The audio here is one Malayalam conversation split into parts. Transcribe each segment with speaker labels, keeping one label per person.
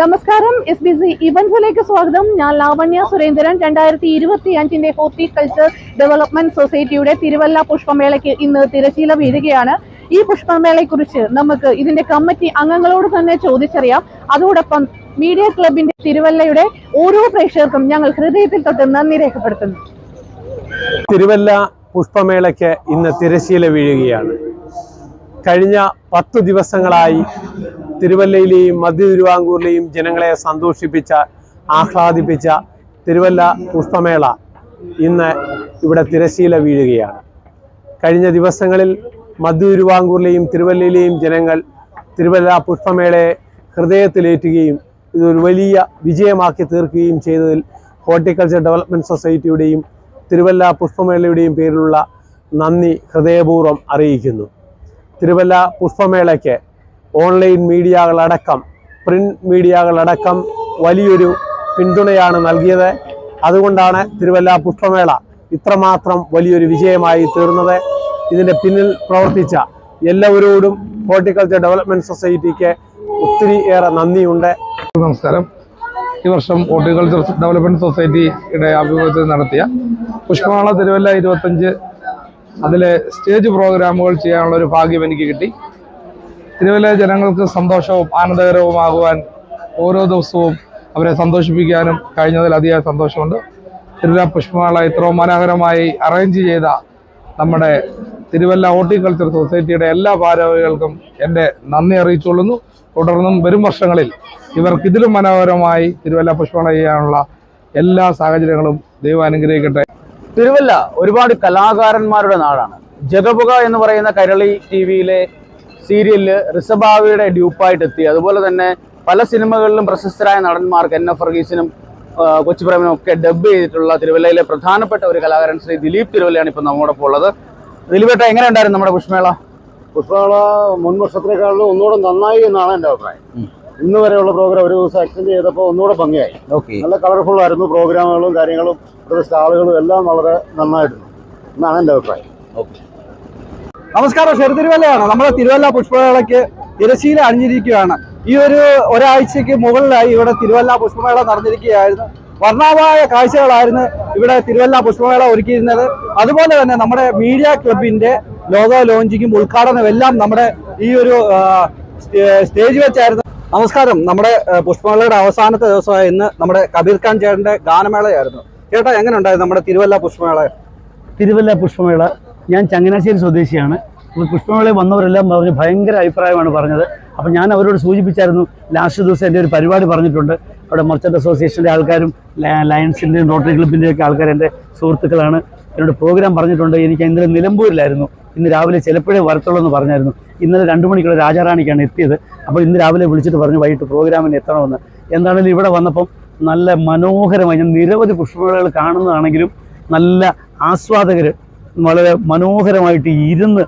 Speaker 1: നമസ്കാരം SBC ഇവന്റ്സിലേക്ക് സ്വാഗതം. ഞാൻ ലാവണ്യ സുരേന്ദ്രൻ. 2025 ഹോർട്ടിക്കൾച്ചർ ഡെവലപ്മെന്റ് സൊസൈറ്റിയുടെ തിരുവല്ല പുഷ്പമേളയ്ക്ക് ഇന്ന് തിരശീല വീഴുകയാണ്. ഈ പുഷ്പമേളയെക്കുറിച്ച് നമുക്ക് ഇതിന്റെ കമ്മിറ്റി അംഗങ്ങളോട് തന്നെ ചോദിച്ചറിയാം. അതോടൊപ്പം മീഡിയ ക്ലബിന്റെ തിരുവല്ലയുടെ ഓരോ പ്രേക്ഷകർക്കും ഞങ്ങൾ ഹൃദയത്തിൽ തൊട്ട് നന്ദി രേഖപ്പെടുത്തുന്നു.
Speaker 2: തിരുവല്ല പുഷ്പമേളയ്ക്ക് ഇന്ന് തിരശീല വീഴുകയാണ്. കഴിഞ്ഞ 10 ദിവസങ്ങളായി തിരുവല്ലയിലെയും മധ്യ തിരുവിതാംകൂറിലെയും ജനങ്ങളെ സന്തോഷിപ്പിച്ച ആഹ്ലാദിപ്പിച്ച തിരുവല്ല പുഷ്പമേള ഇന്ന് ഇവിടെ തിരശീല വീഴുകയാണ്. കഴിഞ്ഞ ദിവസങ്ങളിൽ മധ്യ തിരുവിതാംകൂറിലെയും തിരുവല്ലയിലെയും ജനങ്ങൾ തിരുവല്ല പുഷ്പമേളയെ ഹൃദയത്തിലേറ്റുകയും ഇതൊരു വലിയ വിജയമാക്കി തീർക്കുകയും ചെയ്തതിൽ ഹോർട്ടിക്കൾച്ചർ ഡെവലപ്മെൻറ്റ് സൊസൈറ്റിയുടെയും തിരുവല്ല പുഷ്പമേളയുടെയും പേരിലുള്ള നന്ദി ഹൃദയപൂർവ്വം അറിയിക്കുന്നു. തിരുവല്ല പുഷ്പമേളയ്ക്ക് ഓൺലൈൻ മീഡിയകളടക്കം പ്രിന്റ് മീഡിയകളടക്കം വലിയൊരു പിന്തുണയാണ് നൽകിയത്. അതുകൊണ്ടാണ് തിരുവല്ല പുഷ്പമേള ഇത്രമാത്രം വലിയൊരു വിജയമായി തീർന്നത്. ഇതിൻ്റെ പിന്നിൽ പ്രവർത്തിച്ച എല്ലാവരോടും ഹോർട്ടിക്കൾച്ചർ ഡെവലപ്മെൻറ്റ് സൊസൈറ്റിക്ക് ഒത്തിരിയേറെ നന്ദിയുണ്ട്.
Speaker 3: നമസ്കാരം. ഈ വർഷം ഹോർട്ടിക്കൾച്ചർ ഡെവലപ്മെൻറ്റ് സൊസൈറ്റിയുടെ ആഭിമുഖ്യത്തിൽ നടത്തിയ പുഷ്പമേള തിരുവല്ല 25 അതിലെ സ്റ്റേജ് പ്രോഗ്രാമുകൾ ചെയ്യാനുള്ള ഒരു ഭാഗ്യം എനിക്ക് കിട്ടി. തിരുവല്ല ജനങ്ങൾക്ക് സന്തോഷവും ആനന്ദകരവുമാകുവാൻ ഓരോ ദിവസവും അവരെ സന്തോഷിപ്പിക്കാനും കഴിഞ്ഞതിൽ അതിയായ സന്തോഷമുണ്ട്. തിരുവല്ല പുഷ്പമേള ഇത്രയും മനോഹരമായി അറേഞ്ച് ചെയ്ത നമ്മുടെ തിരുവല്ല ഹോർട്ടിക്കൾച്ചർ സൊസൈറ്റിയുടെ എല്ലാ ഭാരവാഹികൾക്കും എൻ്റെ നന്ദി അറിയിച്ചുകൊള്ളുന്നു. തുടർന്നും വരും വർഷങ്ങളിൽ ഇവർക്ക് ഇതിലും മനോഹരമായി തിരുവല്ല പുഷ്പമേള ചെയ്യാനുള്ള എല്ലാ സാഹചര്യങ്ങളും ദൈവം അനുഗ്രഹിക്കട്ടെ.
Speaker 4: തിരുവല്ല ഒരുപാട് കലാകാരന്മാരുടെ നാടാണ്. ജഗപുക എന്ന് പറയുന്ന കൈരളി TV-യിലെ സീരിയലില് ഋഷഭാവിയുടെ ഡ്യൂപ്പായിട്ട് എത്തി. അതുപോലെ തന്നെ പല സിനിമകളിലും പ്രശസ്തരായ നടന്മാർക്ക് NF വർഗീസിനും കൊച്ചുപ്രേമനും ഒക്കെ ഡബ് ചെയ്തിട്ടുള്ള തിരുവല്ലയിലെ പ്രധാനപ്പെട്ട ഒരു കലാകാരൻ ശ്രീ ദിലീപ് തിരുവല്ലയാണ് ഇപ്പോൾ നമ്മോടൊപ്പം ഉള്ളത്. ദിലീപേട്ട, എങ്ങനെ ഉണ്ടായിരുന്നു നമ്മുടെ പുഷ്പമേള?
Speaker 5: പുഷ്പമേള മുൻ വർഷത്തിനേക്കാളും ഒന്നുകൂടെ നന്നായി എന്നാണ് എൻ്റെ അഭിപ്രായം. ഇന്ന് വരെയുള്ള പ്രോഗ്രാം ഒരു ദിവസം എക്സ്റ്റെൻഡ് ചെയ്തപ്പോൾ ഒന്നുകൂടെ ഭംഗിയായി. നല്ല കളർഫുൾ ആയിരുന്നു. പ്രോഗ്രാമുകളും കാര്യങ്ങളും സ്റ്റാളുകളും എല്ലാം വളരെ നന്നായിട്ടുണ്ട് എന്നാണ് എൻ്റെ അഭിപ്രായം.
Speaker 6: നമസ്കാരം. തിരുവല്ലയാണ്. നമ്മുടെ തിരുവല്ല പുഷ്പമേളയ്ക്ക് തിരശീല അണിഞ്ഞിരിക്കുകയാണ്. ഈ ഒരാഴ്ചയ്ക്ക് മുകളിലായി ഇവിടെ തിരുവല്ല പുഷ്പമേള നടന്നിരിക്കുകയായിരുന്നു. വർണ്ണാഭമായ കാഴ്ചകളായിരുന്നു ഇവിടെ തിരുവല്ല പുഷ്പമേള ഒരുക്കിയിരുന്നത്. അതുപോലെ തന്നെ നമ്മുടെ മീഡിയ ക്ലബിന്റെ ലോഗോ ലോഞ്ചിങ്ങും ഉദ്ഘാടനവും എല്ലാം നമ്മുടെ ഈ ഒരു സ്റ്റേജ് വെച്ചായിരുന്നു. നമസ്കാരം. നമ്മുടെ പുഷ്പമേളയുടെ അവസാനത്തെ ദിവസമായ ഇന്ന് നമ്മുടെ കബീർ ഖാൻ ചേട്ടന്റെ ഗാനമേളയായിരുന്നു. ചേട്ടാ, എങ്ങനെ ഉണ്ടായിരുന്നു നമ്മുടെ തിരുവല്ല പുഷ്പമേള?
Speaker 7: തിരുവല്ല പുഷ്പമേള, ഞാൻ ചങ്ങനാശ്ശേരി സ്വദേശിയാണ്. അപ്പോൾ പുഷ്പമേളയിൽ വന്നവരെല്ലാം പറഞ്ഞ് ഭയങ്കര അഭിപ്രായമാണ് പറഞ്ഞത്. അപ്പോൾ ഞാൻ അവരോട് സൂചിപ്പിച്ചായിരുന്നു, ലാസ്റ്റ് ദിവസം എൻ്റെ ഒരു പരിപാടി പറഞ്ഞിട്ടുണ്ട്. അവിടെ മർച്ചൻ്റ് അസോസിയേഷൻ്റെ ആൾക്കാരും ലയൺസിൻ്റെയും റോട്ടറി ക്ലബിൻ്റെയൊക്കെ ആൾക്കാർ എൻ്റെ സുഹൃത്തുക്കളാണ്. എന്നോട് പ്രോഗ്രാം പറഞ്ഞിട്ടുണ്ട്. എനിക്ക് ഇന്നലെ നിലമ്പൂരിലായിരുന്നു. ഇന്ന് രാവിലെ ചിലപ്പോഴേ വരത്തുള്ളൂ എന്ന് പറഞ്ഞായിരുന്നു. ഇന്നലെ 2 മണിക്കുള്ള രാജാറാണിക്കാണ് എത്തിയത്. അപ്പോൾ ഇന്ന് രാവിലെ വിളിച്ചിട്ട് പറഞ്ഞു വൈകിട്ട് പ്രോഗ്രാമിന് എത്തണമെന്ന്. എന്താണെങ്കിലും ഇവിടെ വന്നപ്പം നല്ല മനോഹരമായി, ഞാൻ നിരവധി പുഷ്പമേളകൾ കാണുന്നതാണെങ്കിലും നല്ല ആസ്വാദകർ വളരെ മനോഹരമായിട്ട് ഇരുന്ന്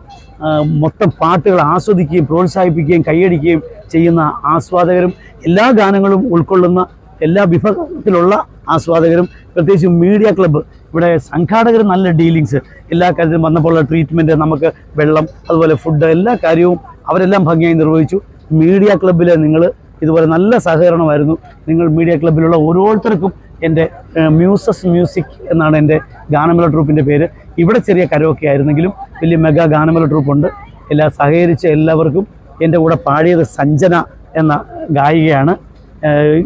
Speaker 7: മൊത്തം പാട്ടുകൾ ആസ്വദിക്കുകയും പ്രോത്സാഹിപ്പിക്കുകയും കൈയടിക്കുകയും ചെയ്യുന്ന ആസ്വാദകരും എല്ലാ ഗാനങ്ങളും ഉൾക്കൊള്ളുന്ന എല്ലാ വിഭാഗത്തിലുള്ള ആസ്വാദകരും, പ്രത്യേകിച്ച് മീഡിയ ക്ലബ്ബ് ഇവിടെ സംഘാടകർ നല്ല ഡീലിങ്സ് എല്ലാ കാര്യത്തിലും വന്നപ്പോഴുള്ള ട്രീറ്റ്മെൻറ്റ്, നമുക്ക് വെള്ളം, അതുപോലെ ഫുഡ്, എല്ലാ കാര്യവും അവരെല്ലാം ഭംഗിയായി നിർവഹിച്ചു. മീഡിയ ക്ലബ്ബിൽ നിങ്ങൾ ഇതുപോലെ നല്ല സഹകരണമായിരുന്നു. നിങ്ങൾ മീഡിയ ക്ലബ്ബിലുള്ള ഓരോരുത്തർക്കും എൻ്റെ മ്യൂസസ് മ്യൂസിക് എന്നാണ് എൻ്റെ ഗാനമേള ട്രൂപ്പിൻ്റെ പേര്. ഇവിടെ ചെറിയ കരോക്കെ ആയിരുന്നെങ്കിലും വലിയ മെഗാ ഗാനമേള ട്രൂപ്പുണ്ട്. സഹകരിച്ച എല്ലാവർക്കും. എൻ്റെ കൂടെ പാടിയത് സഞ്ജന എന്ന ഗായികയാണ്.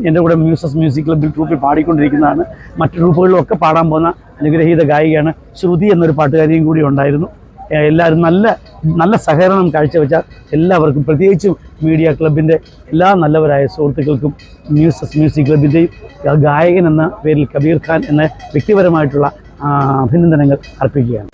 Speaker 7: എൻ്റെ കൂടെ മ്യൂസസ് മ്യൂസിക് ക്ലബ്ബിൽ ട്രൂപ്പിൽ പാടിക്കൊണ്ടിരിക്കുന്നതാണ്. മറ്റു ട്രൂപ്പുകളിലൊക്കെ പാടാൻ പോകുന്ന അനുഗ്രഹീത ഗായികയാണ്. ശ്രുതി എന്നൊരു പാട്ടുകാരിയും കൂടി ഉണ്ടായിരുന്നു. എല്ലാവരും നല്ല സഹകരണം കാഴ്ചവെച്ച എല്ലാവർക്കും, പ്രത്യേകിച്ചും മീഡിയ ക്ലബിൻ്റെ എല്ലാ നല്ലവരായ സുഹൃത്തുക്കൾക്കും, മ്യൂസസ് മ്യൂസിക് ക്ലബിൻ്റെയും ഗായകൻ എന്ന പേരിൽ കബീർ ഖാൻ എന്ന വ്യക്തിപരമായിട്ടുള്ള അഭിനന്ദനങ്ങൾ അർപ്പിക്കുകയാണ്.